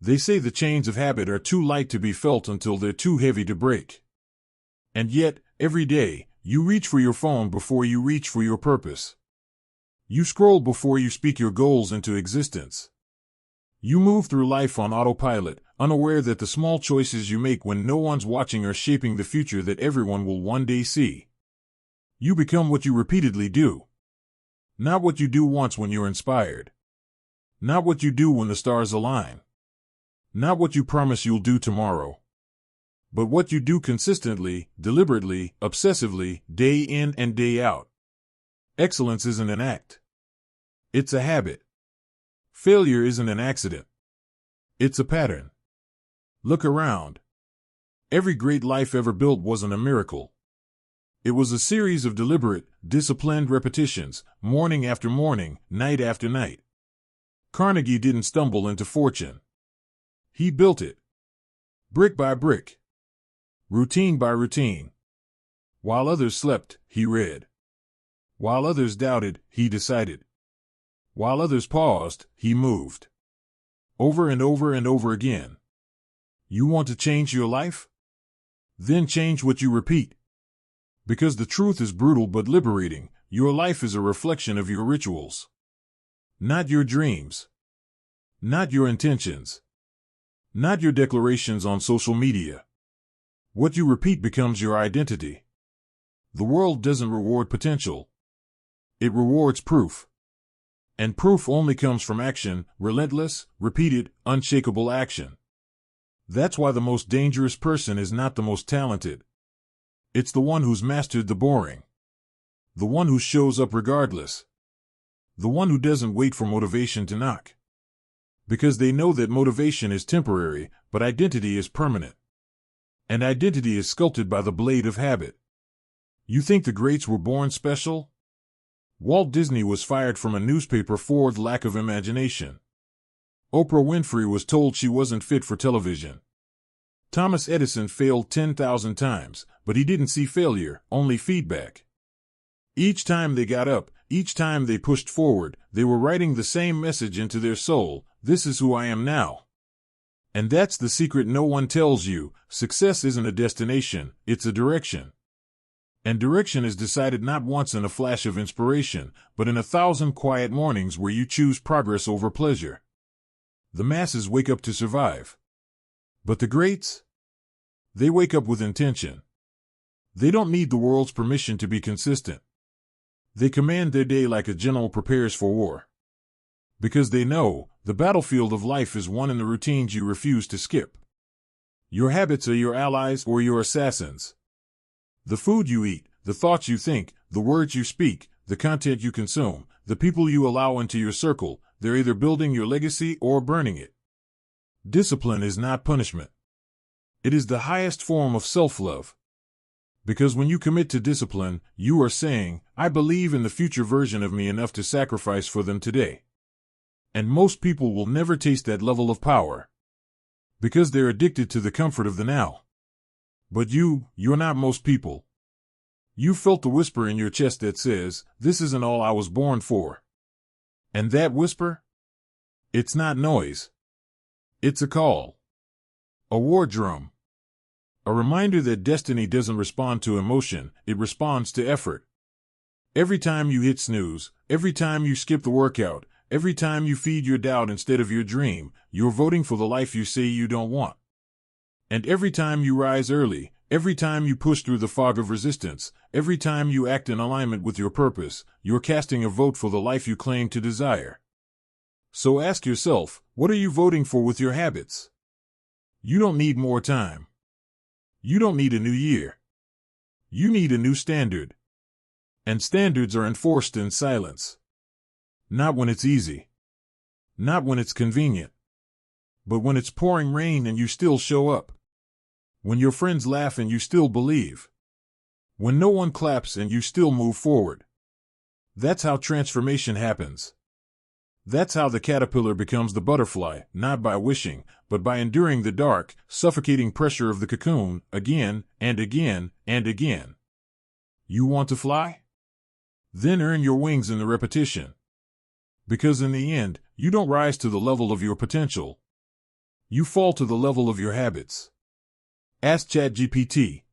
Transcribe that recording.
They say the chains of habit are too light to be felt until they're too heavy to break. And yet, every day, you reach for your phone before you reach for your purpose. You scroll before you speak your goals into existence. You move through life on autopilot, unaware that the small choices you make when no one's watching are shaping the future that everyone will one day see. You become what you repeatedly do. Not what you do once when you're inspired. Not what you do when the stars align. Not what you promise you'll do tomorrow. But what you do consistently, deliberately, obsessively, day in and day out. Excellence isn't an act. It's a habit. Failure isn't an accident. It's a pattern. Look around. Every great life ever built wasn't a miracle. It was a series of deliberate, disciplined repetitions, morning after morning, night after night. Carnegie didn't stumble into fortune. He built it. Brick by brick. Routine by routine. While others slept, he read. While others doubted, he decided. While others paused, he moved. Over and over and over again. You want to change your life? Then change what you repeat. Because the truth is brutal but liberating, your life is a reflection of your rituals. Not your dreams. Not your intentions. Not your declarations on social media. What you repeat becomes your identity. The world doesn't reward potential. It rewards proof. And proof only comes from action, relentless, repeated, unshakable action. That's why the most dangerous person is not the most talented. It's the one who's mastered the boring. The one who shows up regardless. The one who doesn't wait for motivation to knock. Because they know that motivation is temporary, but identity is permanent. And identity is sculpted by the blade of habit. You think the greats were born special? Walt Disney was fired from a newspaper for lack of imagination. Oprah Winfrey was told she wasn't fit for television. Thomas Edison failed 10,000 times, but he didn't see failure, only feedback. Each time they got up, each time they pushed forward, they were writing the same message into their soul: this is who I am now. And that's the secret no one tells you: success isn't a destination, it's a direction. And direction is decided not once in a flash of inspiration, but in 1,000 quiet mornings where you choose progress over pleasure. The masses wake up to survive. But the greats? They wake up with intention. They don't need the world's permission to be consistent. They command their day like a general prepares for war. Because they know the battlefield of life is won in the routines you refuse to skip. Your habits are your allies or your assassins. The food you eat, the thoughts you think, the words you speak, the content you consume, the people you allow into your circle, they're either building your legacy or burning it. Discipline is not punishment. It is the highest form of self-love. Because when you commit to discipline, you are saying, I believe in the future version of me enough to sacrifice for them today. And most people will never taste that level of power. Because they're addicted to the comfort of the now. But you're not most people. You felt the whisper in your chest that says, this isn't all I was born for. And that whisper? It's not noise. It's a call. A war drum. A reminder that destiny doesn't respond to emotion, it responds to effort. Every time you hit snooze, every time you skip the workout, every time you feed your doubt instead of your dream, you're voting for the life you say you don't want. And every time you rise early, every time you push through the fog of resistance, every time you act in alignment with your purpose, you're casting a vote for the life you claim to desire. So ask yourself, what are you voting for with your habits? You don't need more time. You don't need a new year. You need a new standard. And standards are enforced in silence. Not when it's easy. Not when it's convenient. But when it's pouring rain and you still show up. When your friends laugh and you still believe. When no one claps and you still move forward. That's how transformation happens. That's how the caterpillar becomes the butterfly, not by wishing, but by enduring the dark, suffocating pressure of the cocoon, again, and again, and again. You want to fly? Then earn your wings in the repetition. Because in the end, you don't rise to the level of your potential. You fall to the level of your habits. Ask ChatGPT,